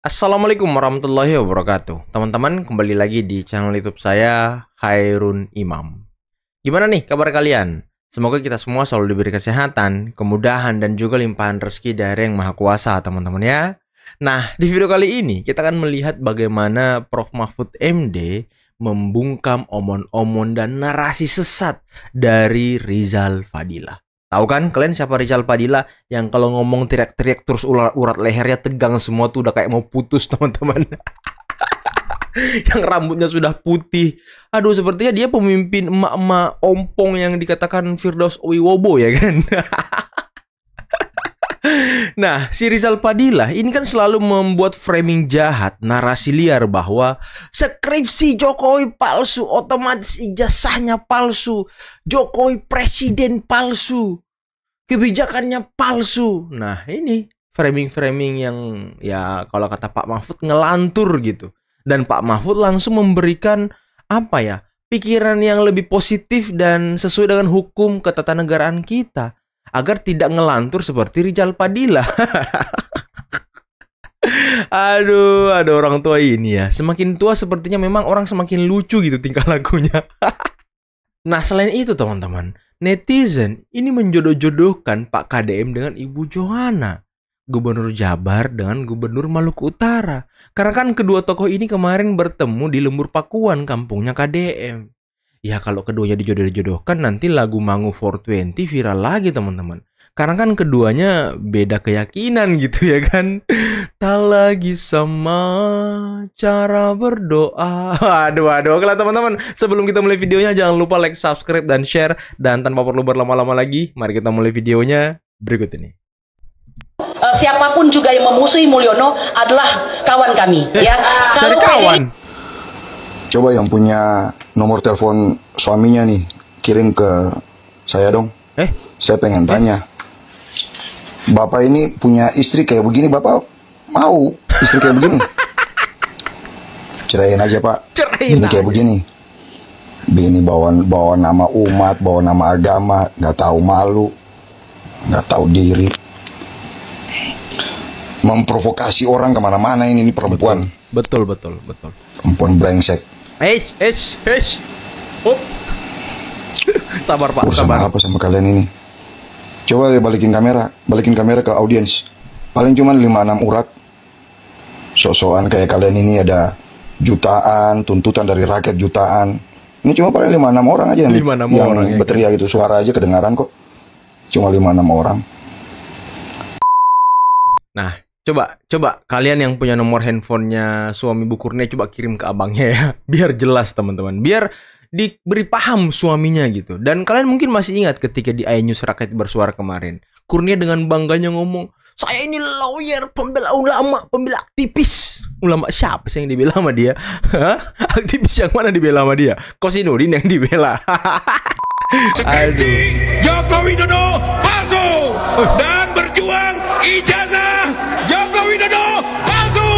Assalamualaikum warahmatullahi wabarakatuh. Teman-teman, kembali lagi di channel YouTube saya, Khairun Imam. Gimana nih kabar kalian? Semoga kita semua selalu diberi kesehatan, kemudahan, dan juga limpahan rezeki dari Yang Maha Kuasa, teman-teman ya. Nah, di video kali ini kita akan melihat bagaimana Prof. Mahfud MD membungkam omon-omon dan narasi sesat dari Rizal Fadila. Tahu kan kalian siapa Rizal Fadila yang kalau ngomong teriak-teriak terus urat lehernya tegang semua tuh udah kayak mau putus, teman-teman. Yang rambutnya sudah putih. Aduh, sepertinya dia pemimpin emak-emak ompong yang dikatakan Firdaus Wiwobo ya kan. Nah, si Rizal Fadila ini kan selalu membuat framing jahat, narasi liar bahwa skripsi Jokowi palsu, otomatis ijazahnya palsu, Jokowi presiden palsu, kebijakannya palsu. Nah, ini framing-framing yang ya kalau kata Pak Mahfud ngelantur gitu. Dan Pak Mahfud langsung memberikan apa ya, pikiran yang lebih positif dan sesuai dengan hukum ketatanegaraan kita, agar tidak ngelantur seperti Rizal Fadila. Aduh, ada orang tua ini ya. Semakin tua sepertinya memang orang semakin lucu gitu tingkah lakunya. Nah, selain itu teman-teman, netizen ini menjodoh-jodohkan Pak KDM dengan Ibu Johana, Gubernur Jabar dengan Gubernur Maluku Utara. Karena kan kedua tokoh ini kemarin bertemu di Lembur Pakuan, kampungnya KDM. Ya kalau keduanya dijodoh-jodohkan nanti lagu Mangu 420 viral lagi teman-teman. Karena kan keduanya beda keyakinan gitu ya kan. Tak lagi sama cara berdoa. Aduh. Oke lah teman-teman, sebelum kita mulai videonya jangan lupa like, subscribe, dan share. Dan tanpa perlu berlama-lama lagi, mari kita mulai videonya berikut ini. Siapapun juga yang memusuhi Mulyono adalah kawan kami. Ya, cari kawan. Coba yang punya nomor telepon suaminya nih, kirim ke saya dong. Saya pengen tanya. Bapak ini punya istri kayak begini, Bapak mau istri kayak begini? Ceraiin aja, Pak. Ini kayak begini. Begini bawa nama umat, bawa nama agama, nggak tahu malu, nggak tahu diri. Memprovokasi orang kemana-mana ini perempuan. Betul. Perempuan brengsek. Oh. Sabar Pak, sabar. Apa sama kalian ini? Coba balikin kamera ke audiens. Paling cuma 5-6 urat. Sosokan kayak kalian ini ada jutaan, tuntutan dari rakyat jutaan. Ini cuma paling 5-6 orang aja yang berteriak itu, suara aja kedengaran kok. Cuma 5-6 orang. Nah, Coba kalian yang punya nomor handphonenya suami Bu Kurnia coba kirim ke abangnya ya. Biar jelas teman-teman. Biar diberi paham suaminya gitu. Dan kalian mungkin masih ingat ketika di iNews Rakyat Bersuara kemarin, Kurnia dengan bangganya ngomong, "Saya ini lawyer, pembela ulama, pembela aktivis." Ulama siapa sih yang dibela sama dia? Aktivis yang mana dibela sama dia? Kosinudin yang dibela. Aduh. Jokowi Dodo palsu dan berjuang ijazah Jokowi Dodo palsu,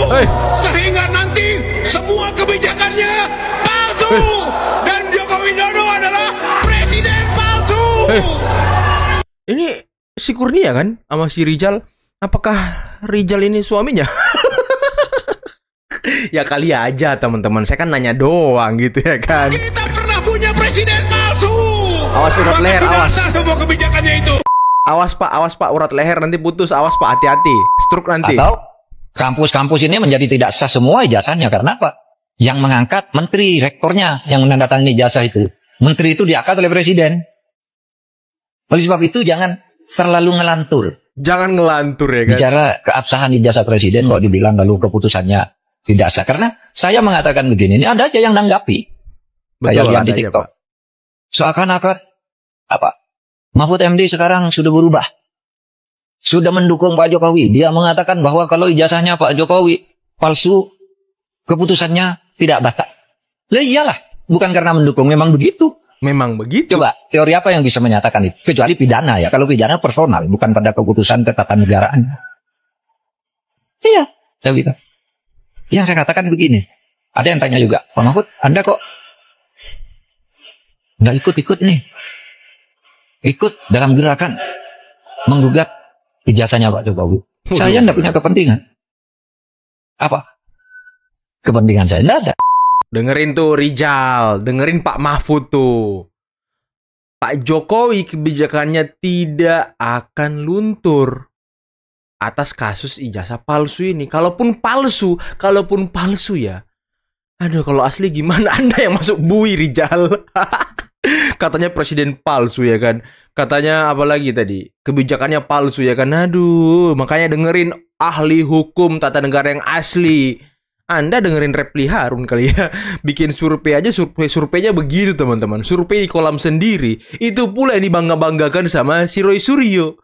sehingga nanti semua kebijakannya palsu dan Jokowi Dodo adalah presiden palsu. Ini si Kurnia kan sama si Rizal. Apakah Rizal ini suaminya? Ya kali aja teman-teman. Saya kan nanya doang gitu ya kan. Kita pernah punya presiden palsu. Awas urat leher, awas. Semua kebijakannya itu. Awas Pak, urat leher nanti putus. Awas Pak, hati-hati. Stroke nanti. Atau kampus-kampus ini menjadi tidak sah semua ijazahnya. Karena apa? Yang mengangkat menteri, rektornya yang menandatangani ijazah itu. Menteri itu diangkat oleh presiden. Oleh sebab itu jangan terlalu ngelantur. Jangan ngelantur ya kan. Bicara keabsahan ijazah presiden kok dibilang lalu keputusannya tidak sah. Karena saya mengatakan begini, ini ada aja yang nanggapi. Kayak lihat di TikTok. Seakan-akan apa? Mahfud MD sekarang sudah berubah. Sudah mendukung Pak Jokowi. Dia mengatakan bahwa kalau ijazahnya Pak Jokowi palsu, keputusannya tidak batal. Lah iyalah, bukan karena mendukung, memang begitu. Memang begitu. Coba, teori apa yang bisa menyatakan itu? Kecuali pidana ya. Kalau pidana personal, bukan pada keputusan ketatanegaraan. Iya, saya bilang. Yang saya katakan begini. Ada yang tanya juga, Pak Mahfud, Anda kok nggak ikut-ikut nih? Ikut dalam gerakan menggugat ijazahnya Pak Jokowi. Saya nggak punya kepentingan. apa kepentingan saya? Nggak ada. Dengerin tuh Rijal, dengerin Pak Mahfud tuh. Pak Jokowi kebijakannya tidak akan luntur atas kasus ijazah palsu ini. Kalaupun palsu ya. Aduh, kalau asli gimana Anda yang masuk bui, Rijal? Katanya presiden palsu ya kan. Katanya apalagi tadi? Kebijakannya palsu ya kan. Aduh, makanya dengerin ahli hukum tata negara yang asli. Anda dengerin Reply Harun kali ya. Bikin survei aja, surveinya begitu teman-teman. Survei di kolam sendiri. Itu pula yang dibangga-banggakan sama si Roy Suryo.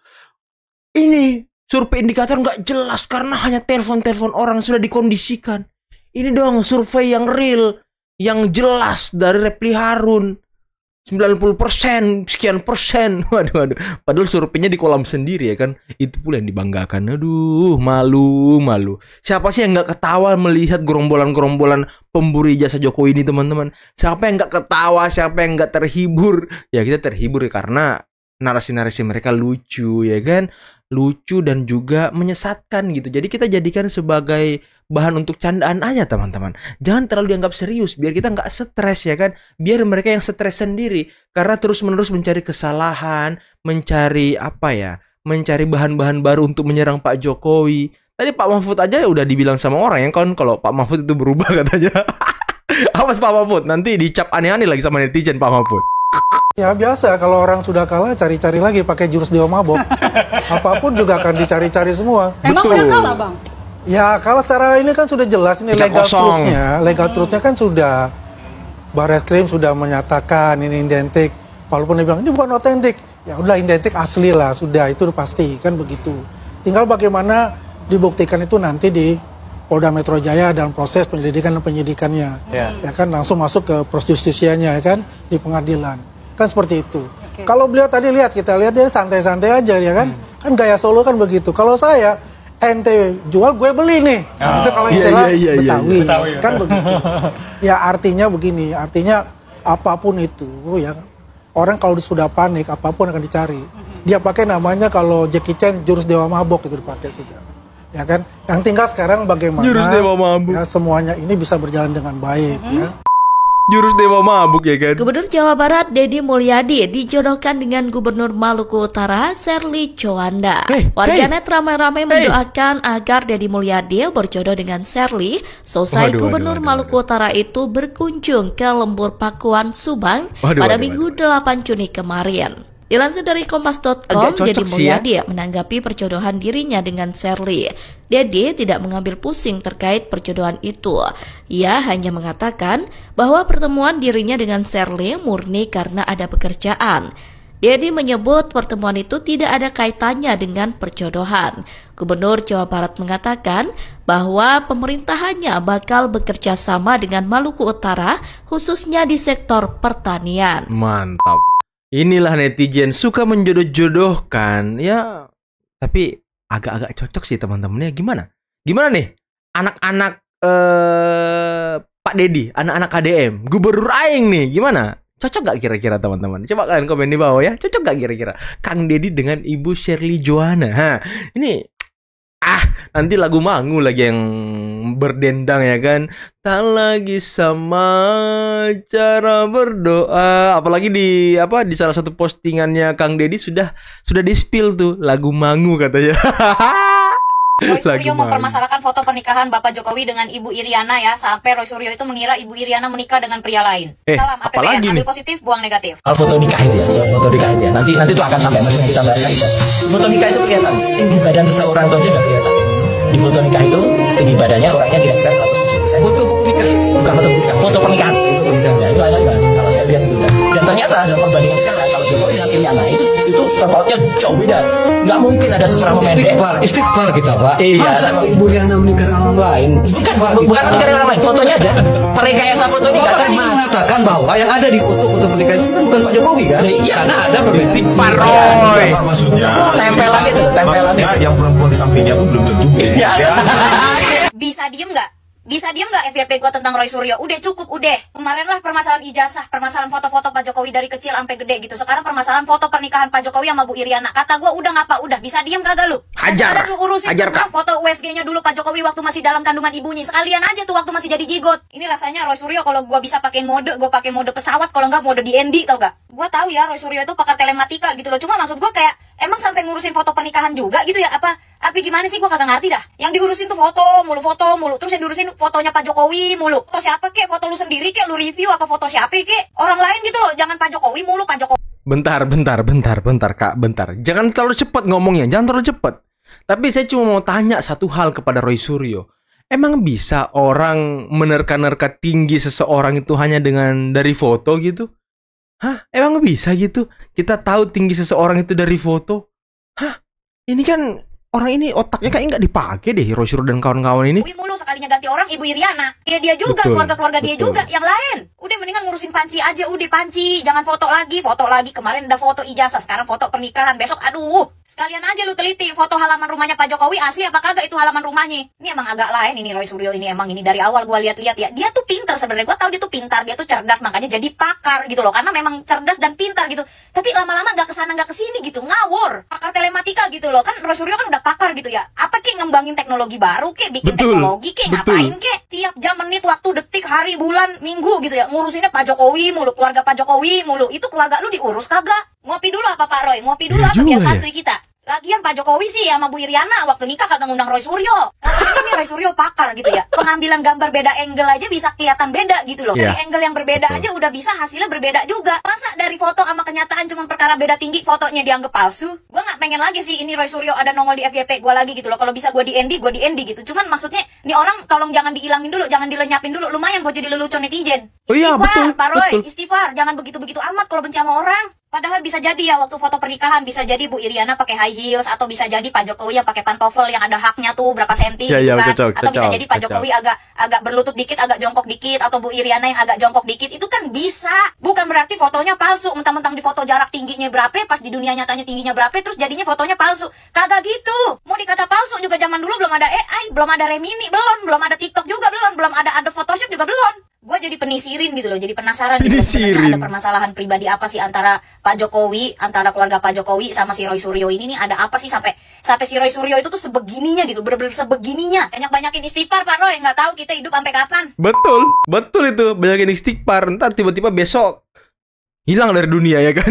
Ini survei indikator nggak jelas karena hanya telepon-telepon orang sudah dikondisikan. Ini dong survei yang real, yang jelas dari Reply Harun. 90%, sekian persen. Waduh. Padahal surveinya di kolam sendiri ya kan. Itu pula yang dibanggakan. Aduh, malu. Siapa sih yang nggak ketawa melihat gerombolan-gerombolan pemburu ijazah Jokowi ini, teman-teman? Siapa yang nggak ketawa? Siapa yang nggak terhibur? Ya kita terhibur ya karena narasi-narasi mereka lucu ya kan. Lucu dan juga menyesatkan gitu. Jadi kita jadikan sebagai bahan untuk candaan aja teman-teman. Jangan terlalu dianggap serius biar kita nggak stres ya kan. Biar mereka yang stres sendiri karena terus-menerus mencari kesalahan, mencari mencari bahan-bahan baru untuk menyerang Pak Jokowi. Tadi Pak Mahfud aja udah dibilang sama orang yang kan kalau Pak Mahfud itu berubah katanya. Awas Pak Mahfud, nanti dicap aneh-aneh lagi sama netizen Pak Mahfud. Ya biasa, kalau orang sudah kalah cari-cari lagi pakai jurus dewa mabok. Apapun juga akan dicari-cari semua. Emang udah kalah bang? Ya kalau secara ini kan sudah jelas ini legal truthnya kan sudah Barreskrim sudah menyatakan ini identik. Walaupun dia bilang ini bukan otentik, ya udah identik asli lah, sudah itu pasti kan begitu. Tinggal bagaimana dibuktikan itu nanti di Polda Metro Jaya dalam proses penyelidikan dan penyidikannya, ya kan langsung masuk ke proses justisianya ya kan di pengadilan. Kan seperti itu. Kalau beliau tadi kita lihat dia santai-santai aja ya kan. Kan gaya Solo kan begitu. Kalau saya ente jual gue beli nih. Itu kalau istilah Betawi. Kan begitu. Ya artinya begini, artinya apapun itu ya. Orang kalau sudah panik apapun akan dicari. Dia pakai namanya kalau Jackie Chan jurus dewa mabok itu dipakai sudah. Ya kan? Yang tinggal sekarang bagaimana jurus dewa mabuk. Ya semuanya ini bisa berjalan dengan baik ya. Jurus dewa mabuk ya kan. Gubernur Jawa Barat Deddy Mulyadi dijodohkan dengan Gubernur Maluku Utara Sherly Coanda. Warganet ramai-ramai mendoakan agar Deddy Mulyadi berjodoh dengan Sherly selesai Gubernur Maluku Utara itu berkunjung ke Lembur Pakuan, Subang pada Minggu 8 Juni kemarin. Dilansir dari Kompas.com, Deddy Mulyadi menanggapi perjodohan dirinya dengan Sherly. Deddy tidak mengambil pusing terkait perjodohan itu. Ia hanya mengatakan bahwa pertemuan dirinya dengan Sherly murni karena ada pekerjaan. Deddy menyebut pertemuan itu tidak ada kaitannya dengan perjodohan. Gubernur Jawa Barat mengatakan bahwa pemerintahannya bakal bekerja sama dengan Maluku Utara, khususnya di sektor pertanian. Mantap. Inilah netizen suka menjodoh-jodohkan ya, tapi agak-agak cocok sih teman-temannya. Gimana nih anak-anak Pak Deddy, anak-anak KDM, Gubernur Aing nih, gimana? Cocok gak kira-kira teman-teman? Coba kalian komen di bawah ya, cocok gak kira-kira Kang Deddy dengan Ibu Sherly Johanna? Ini nanti lagu Mangu lagi yang berdendang ya kan. Tak lagi sama cara berdoa. Apalagi di salah satu postingannya Kang Deddy sudah di-spill tuh lagu Mangu katanya. Roy Suryo mempermasalahkan foto pernikahan Bapak Jokowi dengan Ibu Iriana ya, sampai Roy Suryo itu mengira Ibu Iriana menikah dengan pria lain. Salam APBN, ambil positif, buang negatif. Foto nikah itu ya, foto nikah itu ya. Nanti itu akan sampai masih kita bahas lagi. Foto nikah itu kelihatan, tinggi badan seseorang itu aja nggak kelihatan. Di foto nikah itu tinggi badannya orangnya kira-kira 170 cm. Foto nikah, bukan foto nikah, foto pernikahan. Ya, itu ada kalau saya lihat itu. Dan ternyata dalam perbandingan sekarang kalau Jokowi dengan Iriana itu terpautnya jauh beda. Nggak mungkin ada seseorang memendek. Istighfar kita Pak. Iya. Masa Ibu Iriana menikah dengan orang lain? Bukan menikah dengan orang lain. Fotonya aja. Rekayasa fotonya nggak sama. Mengatakan bahwa yang ada di foto pernikahan itu bukan Pak Jokowi kan? Iya. Karena ada perbedaan. Istighfar Roy. Maksudnya tempelan itu. Maksudnya yang perempuan di sampingnya pun belum tentu. Bisa diem nggak? Bisa diem nggak FYP gue tentang Roy Suryo? Udah cukup, udah. Kemarin lah permasalahan ijazah, permasalahan foto-foto Pak Jokowi dari kecil sampai gede gitu. Sekarang permasalahan foto pernikahan Pak Jokowi sama Bu Iriana. Kata gue udah ngapa? Udah bisa diem kagak lu? Hajar. Lu urusin foto USG-nya dulu Pak Jokowi waktu masih dalam kandungan ibunya. Sekalian aja tuh waktu masih jadi jigot. Ini rasanya Roy Suryo kalau gue bisa pakai mode, gue pakai mode pesawat. Kalau nggak mode DND, tau gak? Gue tahu ya Roy Suryo itu pakar telematika gitu loh. Cuma maksud gue kayak emang sampai ngurusin foto pernikahan juga gitu ya? Apa gimana sih, gue kagak ngerti dah. Yang diurusin tuh foto mulu. Terus yang diurusin fotonya Pak Jokowi mulu. Foto siapa kek? Foto lu sendiri kek? Lu review apa foto siapa kek? Orang lain gitu loh. Jangan Pak Jokowi mulu, Pak Jokowi. Bentar Kak, bentar. Jangan terlalu cepat ngomongnya, jangan terlalu cepat. Tapi saya cuma mau tanya satu hal kepada Roy Suryo. Emang bisa orang menerka-nerka tinggi seseorang itu hanya dengan dari foto gitu? Hah? Emang bisa gitu? Kita tahu tinggi seseorang itu dari foto? Hah? Ini kan orang ini otaknya kayaknya nggak dipakai deh, Roy Suryo dan kawan-kawan ini. Mulu sekalinya ganti orang Ibu Iriana. Dia juga, keluarga-keluarga dia juga, yang lain. Udah mendingan ngurusin panci aja, udah panci. Jangan foto lagi. Kemarin udah foto ijazah, sekarang foto pernikahan. Besok, aduh. Sekalian aja lu teliti foto halaman rumahnya Pak Jokowi asli apa kagak itu halaman rumahnya. Ini emang agak lain ini Roy Suryo ini, emang ini dari awal gua lihat-lihat ya. Dia tuh pintar sebenarnya, gua tahu dia tuh pintar, dia tuh cerdas, makanya jadi pakar gitu loh. Karena memang cerdas dan pintar gitu. Tapi lama-lama nggak kesana nggak kesini gitu, ngawur. Pakar telematika gitu loh. Kan Roy Suryo kan udah pakar gitu ya. Apa kek ngembangin teknologi baru kek, bikin teknologi kek, ngapain kek? Tiap jam, menit, waktu, detik, hari, bulan, minggu gitu ya. Ngurusinnya Pak Jokowi mulu, keluarga Pak Jokowi mulu. Itu keluarga lu diurus kagak? Ngopi dulu apa Pak Roy? Ngopi dulu apa biar santuy kita? Lagian Pak Jokowi sih sama Bu Iriana waktu nikah kagak ngundang Roy Suryo. Katanya nih Roy Suryo pakar gitu ya. Pengambilan gambar beda angle aja bisa kelihatan beda gitu loh. Dari angle yang berbeda aja udah bisa hasilnya berbeda juga. Masa dari foto sama kenyataan cuma perkara beda tinggi fotonya dianggap palsu? Gua nggak pengen lagi sih ini Roy Suryo ada nongol di FYP gua lagi gitu loh. Kalau bisa gua di ND gitu. Cuman maksudnya nih orang tolong jangan dihilangin dulu, jangan dilenyapin dulu. Lumayan gua jadi lelucon netizen. Istighfar, Pak Roy, istighfar. Jangan begitu-begitu amat kalau benci sama orang. Padahal bisa jadi ya waktu foto pernikahan bisa jadi Bu Iriana pakai high heels atau bisa jadi Pak Jokowi yang pakai pantofel yang ada haknya tuh berapa senti gitu kan. Atau bisa jadi Pak Jokowi agak berlutut dikit, agak jongkok dikit, atau Bu Iriana yang agak jongkok dikit. Itu kan bisa. Bukan berarti fotonya palsu. Mentang-mentang di foto jarak tingginya berapa, pas di dunia nyatanya tingginya berapa, terus jadinya fotonya palsu. Kagak gitu. Mau dikata palsu juga zaman dulu belum ada AI, belum ada Remini, belum ada TikTok juga belum ada Photoshop juga belum. Gue jadi penisirin gitu loh, jadi penasaran gitu loh, sebenarnya ada permasalahan pribadi apa sih antara Pak Jokowi, antara keluarga Pak Jokowi sama si Roy Suryo ini nih, ada apa sih sampai si Roy Suryo itu tuh sebegininya gitu, bener-bener sebegininya. Banyakin istighfar Pak Roy, nggak tahu kita hidup sampai kapan. Betul itu, banyakin istighfar, ntar tiba-tiba besok hilang dari dunia ya kan.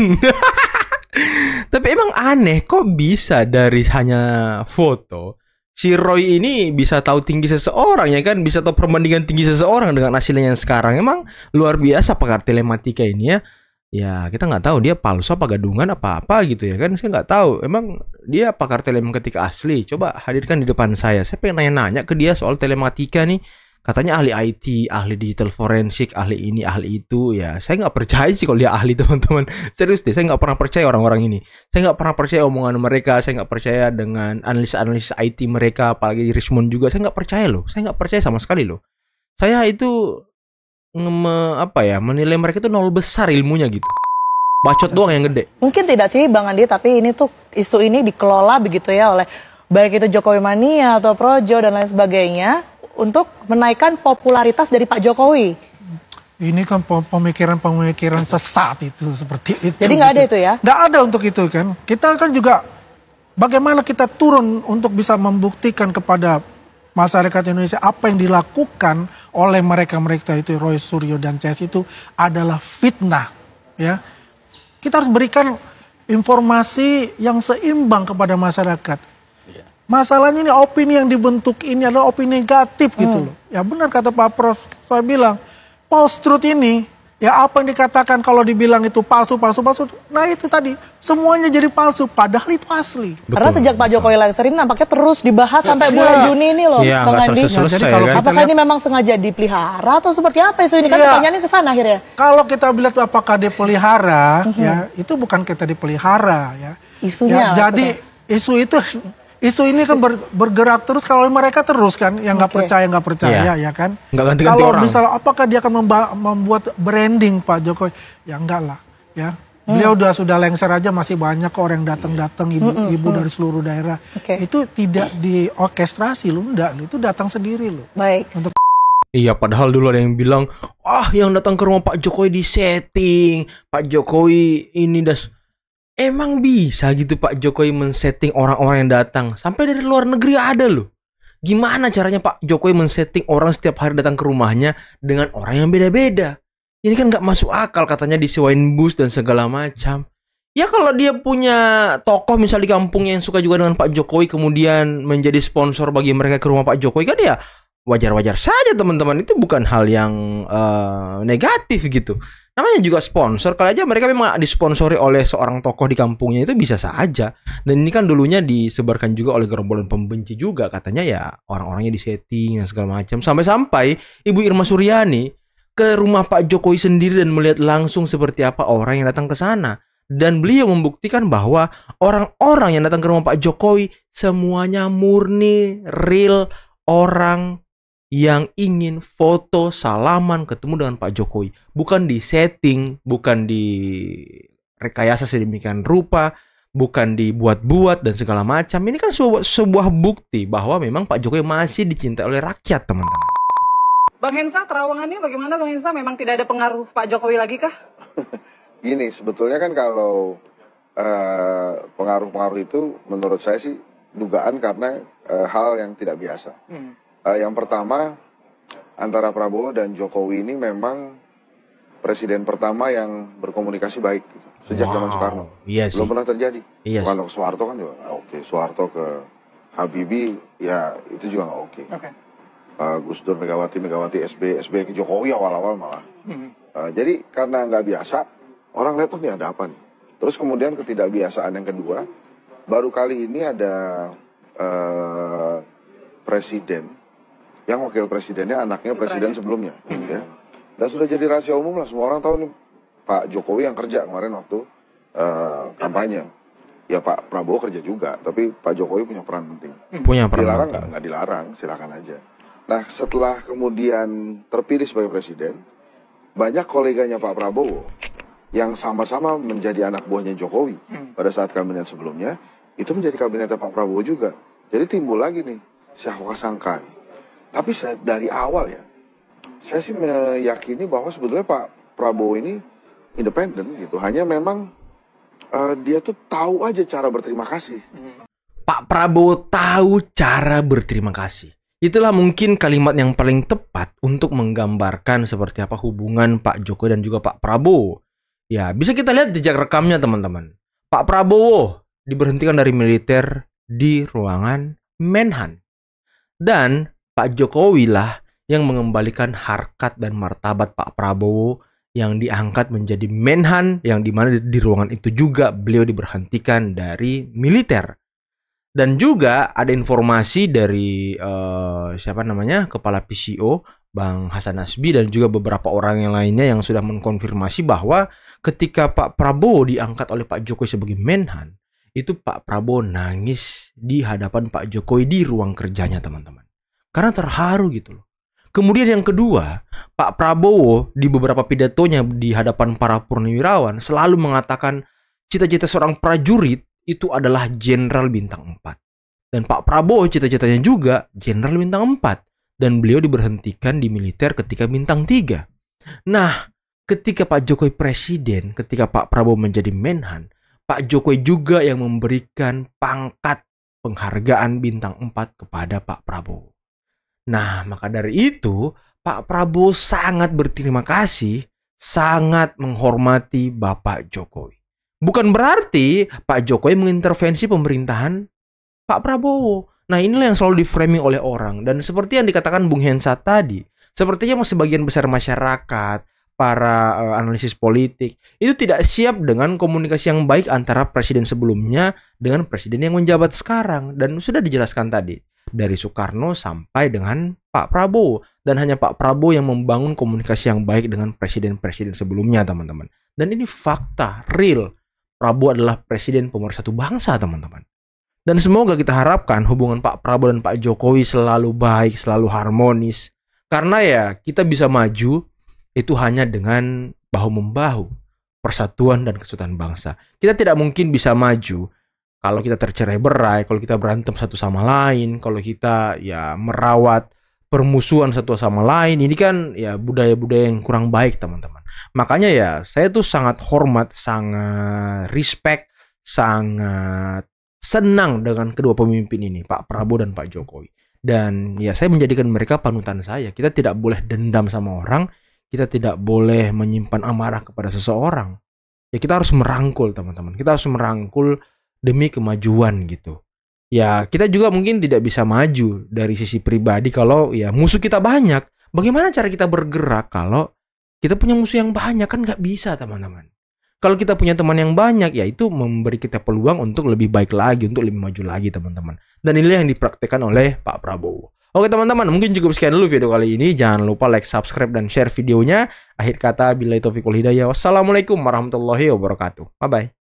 Tapi emang aneh kok bisa dari hanya foto si Roy ini bisa tahu tinggi seseorang ya kan, bisa tahu perbandingan tinggi seseorang dengan hasilnya yang sekarang. Emang luar biasa pakar telematika ini ya. Ya kita nggak tahu dia palsu apa gadungan apa gitu ya kan, saya nggak tahu. Emang dia pakar telematika asli. Coba hadirkan di depan saya pengen nanya-nanya ke dia soal telematika nih. Katanya ahli IT, ahli digital forensik, ahli ini, ahli itu. Ya, saya nggak percaya sih kalau dia ahli, teman-teman. Serius deh, saya nggak pernah percaya orang-orang ini. Saya nggak pernah percaya omongan mereka. Saya nggak percaya dengan analisis IT mereka, apalagi Richmond juga. Saya nggak percaya loh. Saya nggak percaya sama sekali loh. Saya itu menilai mereka itu nol besar ilmunya gitu. Bacot doang yang gede. Mungkin tidak sih Bang Andi, tapi ini tuh isu ini dikelola begitu ya oleh baik itu Jokowi Mania atau Projo dan lain sebagainya, untuk menaikkan popularitas dari Pak Jokowi. Ini kan pemikiran sesat itu, seperti itu. Jadi nggak ada itu ya? Nggak ada untuk itu kan. Kita kan juga bagaimana kita turun untuk bisa membuktikan kepada masyarakat Indonesia apa yang dilakukan oleh mereka itu Roy Suryo dan CS itu adalah fitnah, ya. Kita harus berikan informasi yang seimbang kepada masyarakat. Masalahnya ini opini yang dibentuk ini adalah opini negatif gitu loh. Ya benar kata Pak Prof, saya bilang post truth ini ya apa yang dikatakan kalau dibilang itu palsu. Nah itu tadi semuanya jadi palsu padahal itu asli. Betul. Karena sejak Pak Jokowi lengser ini nampaknya terus dibahas sampai bulan Juni ini loh. Iya, nggak selesai kan? Apakah ini memang sengaja dipelihara atau seperti apa isu ini? Kan pertanyaannya ke sana akhirnya. Kalau kita lihat apakah dipelihara, ya itu bukan kita dipelihara ya. Isunya. Ya, jadi isu ini kan bergerak terus kalau mereka terus kan yang nggak percaya ya kan. Nggak ganti-ganti orang. Kalau misalnya apakah dia akan membuat branding Pak Jokowi? Ya enggak lah ya. Beliau sudah lengser aja masih banyak orang yang datang ibu dari seluruh daerah. Itu tidak diorkestrasi loh, enggak, itu datang sendiri loh. Baik. Untuk Iya, padahal dulu ada yang bilang, yang datang ke rumah Pak Jokowi disetting, Pak Jokowi ini emang bisa gitu Pak Jokowi men-setting orang-orang yang datang? Sampai dari luar negeri ada loh. Gimana caranya Pak Jokowi men-setting orang setiap hari datang ke rumahnya dengan orang yang beda-beda? Ini kan nggak masuk akal, katanya disewain bus dan segala macam. Ya kalau dia punya tokoh misal di kampungnya yang suka juga dengan Pak Jokowi kemudian menjadi sponsor bagi mereka ke rumah Pak Jokowi, kan ya wajar-wajar saja teman-teman. Itu bukan hal yang negatif gitu. Namanya juga sponsor. Kalau aja mereka memang disponsori oleh seorang tokoh di kampungnya itu bisa saja. Dan ini kan dulunya disebarkan juga oleh gerombolan pembenci juga. Katanya ya orang-orangnya disetting dan segala macam. Sampai-sampai Ibu Irma Suryani ke rumah Pak Jokowi sendiri dan melihat langsung seperti apa orang yang datang ke sana. Dan beliau membuktikan bahwa orang-orang yang datang ke rumah Pak Jokowi semuanya murni, real orang yang ingin foto, salaman, ketemu dengan Pak Jokowi. Bukan di setting, bukan di rekayasa sedemikian rupa, bukan dibuat-buat dan segala macam. Ini kan sebuah bukti bahwa memang Pak Jokowi masih dicintai oleh rakyat, teman-teman. Bang Hensa, terawangannya bagaimana Bang Hensa? Memang tidak ada pengaruh Pak Jokowi lagi kah? Gini, sebetulnya kan kalau pengaruh-pengaruh itu menurut saya sih dugaan karena hal yang tidak biasa. Yang pertama, antara Prabowo dan Jokowi ini memang presiden pertama yang berkomunikasi baik gitu, sejak zaman Soekarno. Iya sih. Belum pernah terjadi. Iya Kalau Soeharto kan juga nggak oke. Soeharto ke Habibie ya itu juga nggak oke. Gus Dur, Megawati, SBY ke Jokowi awal-awal malah. Jadi karena nggak biasa, orang lihat tuh nih ada apa nih. Terus kemudian ketidakbiasaan yang kedua, baru kali ini ada presiden yang wakil presidennya anaknya presiden sebelumnya, ya. Dan sudah jadi rahasia umum lah, semua orang tahu nih Pak Jokowi yang kerja kemarin waktu kampanye. Ya Pak Prabowo kerja juga, tapi Pak Jokowi punya peran penting. Punya peran. Dilarang nggak dilarang, silakan aja. Nah setelah kemudian terpilih sebagai presiden, banyak koleganya Pak Prabowo yang sama-sama menjadi anak buahnya Jokowi pada saat kabinet sebelumnya, itu menjadi kabinetnya Pak Prabowo juga. Jadi timbul lagi nih syahwa sangka nih. Tapi dari awal ya, saya sih meyakini bahwa sebetulnya Pak Prabowo ini independen gitu. Hanya memang dia tuh tahu aja cara berterima kasih. Pak Prabowo tahu cara berterima kasih. Itulah mungkin kalimat yang paling tepat untuk menggambarkan seperti apa hubungan Pak Jokowi dan juga Pak Prabowo. Ya, bisa kita lihat jejak rekamnya teman-teman. Pak Prabowo diberhentikan dari militer di ruangan Menhan. Dan Pak Jokowi lah yang mengembalikan harkat dan martabat Pak Prabowo yang diangkat menjadi Menhan, yang dimana di ruangan itu juga beliau diberhentikan dari militer. Dan juga ada informasi dari kepala PCO Bang Hasan Nasbi dan juga beberapa orang yang lainnya yang sudah mengkonfirmasi bahwa ketika Pak Prabowo diangkat oleh Pak Jokowi sebagai Menhan, itu Pak Prabowo nangis di hadapan Pak Jokowi di ruang kerjanya, teman-teman. Karena terharu gitu loh. Kemudian yang kedua, Pak Prabowo di beberapa pidatonya di hadapan para purnawirawan selalu mengatakan cita-cita seorang prajurit itu adalah Jenderal Bintang 4. Dan Pak Prabowo cita-citanya juga Jenderal Bintang 4. Dan beliau diberhentikan di militer ketika Bintang 3. Nah, ketika Pak Jokowi presiden, ketika Pak Prabowo menjadi Menhan, Pak Jokowi juga yang memberikan pangkat penghargaan Bintang 4 kepada Pak Prabowo. Nah, maka dari itu, Pak Prabowo sangat berterima kasih, sangat menghormati Bapak Jokowi. Bukan berarti Pak Jokowi mengintervensi pemerintahan Pak Prabowo. Nah, inilah yang selalu di-framing oleh orang. Dan seperti yang dikatakan Bung Hensa tadi, sepertinya sebagian besar masyarakat, para analisis politik, itu tidak siap dengan komunikasi yang baik antara presiden sebelumnya dengan presiden yang menjabat sekarang. Dan sudah dijelaskan tadi, dari Soekarno sampai dengan Pak Prabowo. Dan hanya Pak Prabowo yang membangun komunikasi yang baik dengan presiden-presiden sebelumnya, teman-teman. Dan ini fakta, real. Prabowo adalah presiden pemersatu bangsa, teman-teman. Dan semoga kita harapkan hubungan Pak Prabowo dan Pak Jokowi selalu baik, selalu harmonis. Karena ya kita bisa maju itu hanya dengan bahu-membahu, persatuan dan kesatuan bangsa. Kita tidak mungkin bisa maju kalau kita tercerai-berai, kalau kita berantem satu sama lain, kalau kita ya merawat permusuhan satu sama lain. Ini kan ya budaya-budaya yang kurang baik, teman-teman. Makanya ya saya tuh sangat hormat, sangat respect, sangat senang dengan kedua pemimpin ini, Pak Prabowo dan Pak Jokowi. Dan ya saya menjadikan mereka panutan saya. Kita tidak boleh dendam sama orang, kita tidak boleh menyimpan amarah kepada seseorang. Ya kita harus merangkul, teman-teman. Kita harus merangkul demi kemajuan gitu. Ya kita juga mungkin tidak bisa maju dari sisi pribadi kalau ya musuh kita banyak. Bagaimana cara kita bergerak kalau kita punya musuh yang banyak? Kan nggak bisa, teman-teman. Kalau kita punya teman yang banyak, ya itu memberi kita peluang untuk lebih baik lagi, untuk lebih maju lagi, teman-teman. Dan inilah yang dipraktekkan oleh Pak Prabowo. Oke teman-teman, mungkin cukup sekian dulu video kali ini. Jangan lupa like, subscribe, dan share videonya. Akhir kata, billahi taufiq wal hidayah. Wassalamualaikum warahmatullahi wabarakatuh. Bye-bye.